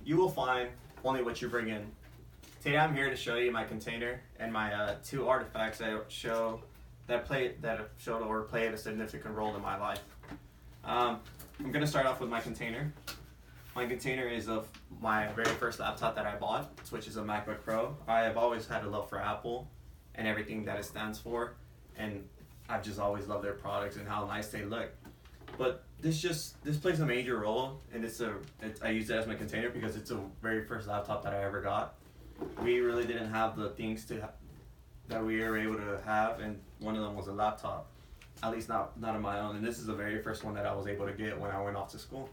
you will find only what you bring in. Today I'm here to show you my container and my two artifacts that have showed or played a significant role in my life. I'm gonna start off with my container. My container is of my very first laptop that I bought, which is a MacBook Pro. I have always had a love for Apple and everything that it stands for, and I've just always loved their products and how nice they look. But this plays a major role, and I use it as my container because it's the very first laptop that I ever got. We really didn't have the things that we were able to have, and one of them was a laptop. At least not of my own, and this is the very first one that I was able to get when I went off to school.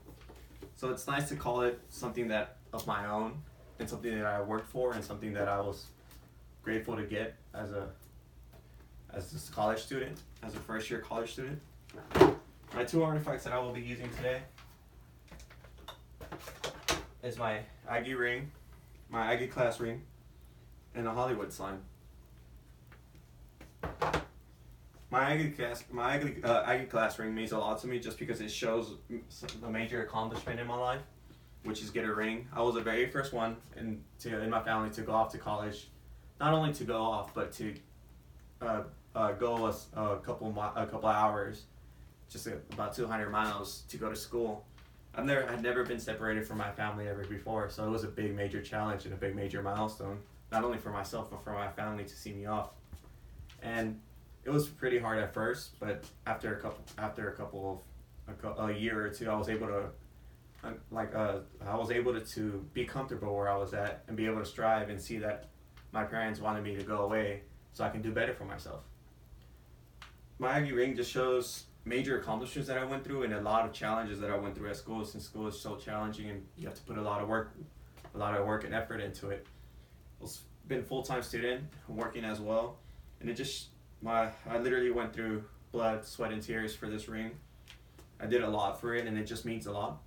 So it's nice to call it something that of my own, and something that I worked for, and something that I was grateful to get as a college student, as a first year college student. My two artifacts that I will be using today is my Aggie ring, my Aggie class ring, and a Hollywood sign. My Aggie class ring means a lot to me just because it shows a major accomplishment in my life, which is get a ring. I was the very first one in my family to go off to college, not only to go off, but to go a couple hours, just about 200 miles to go to school. I'd never been separated from my family ever before, so it was a big major challenge and a big major milestone, not only for myself but for my family to see me off. And it was pretty hard at first, but after a year or two, I was able to be comfortable where I was at and be able to strive and see that my parents wanted me to go away so I can do better for myself. My Aggie ring just shows major accomplishments that I went through and a lot of challenges that I went through at school, since school is so challenging and you have to put a lot of work and effort into it. I've been a full-time student, working as well, and I literally went through blood, sweat, and tears for this ring. I did a lot for it, and it just means a lot,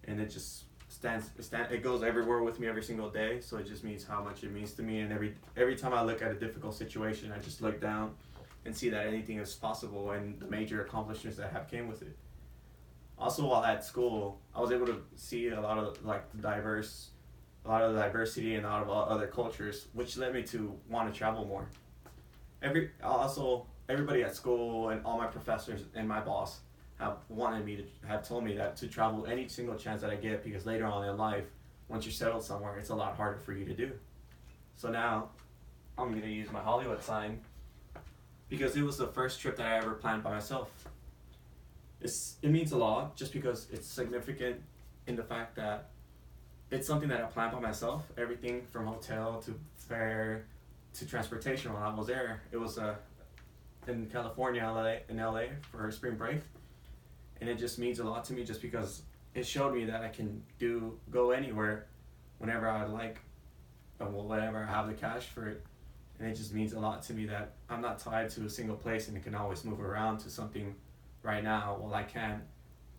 and it just it goes everywhere with me every single day, so it just means how much it means to me. And every time I look at a difficult situation, I just look down and see that anything is possible and the major accomplishments that have came with it. Also, while at school, I was able to see a lot of the diversity and a lot of other cultures, which led me to want to travel more. Everybody at school and all my professors and my boss have told me that to travel any single chance that I get, because later on in life, once you're settled somewhere, it's a lot harder for you to do. So now, I'm going to use my Hollywood sign because it was the first trip that I ever planned by myself. It means a lot just because it's significant in the fact that it's something that I planned by myself. Everything from hotel to fare to transportation while I was there. It was in California, LA for spring break, and it just means a lot to me just because it showed me that I can go anywhere whenever I like, whenever I have the cash for it. And it just means a lot to me that I'm not tied to a single place and can always move around to something right now while I can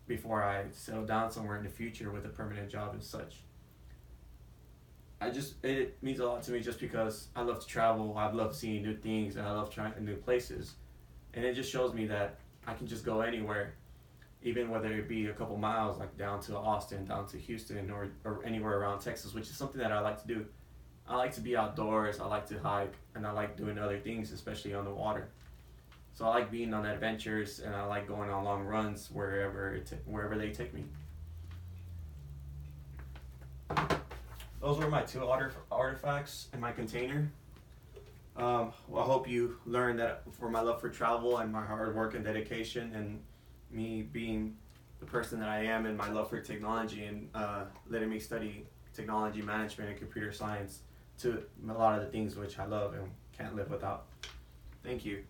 before I settle down somewhere in the future with a permanent job and such. It means a lot to me just because I love to travel, I love seeing new things, and I love trying new places. And it just shows me that I can just go anywhere, even whether it be a couple miles, like down to Austin, down to Houston, or anywhere around Texas, which is something that I like to do. I like to be outdoors, I like to hike, and I like doing other things, especially on the water. So I like being on adventures, and I like going on long runs wherever they take me. Those were my two artifacts in my container. I hope you learned that for my love for travel and my hard work and dedication, and me being the person that I am, and my love for technology and letting me study technology management and computer science, to a lot of the things which I love and can't live without. Thank you.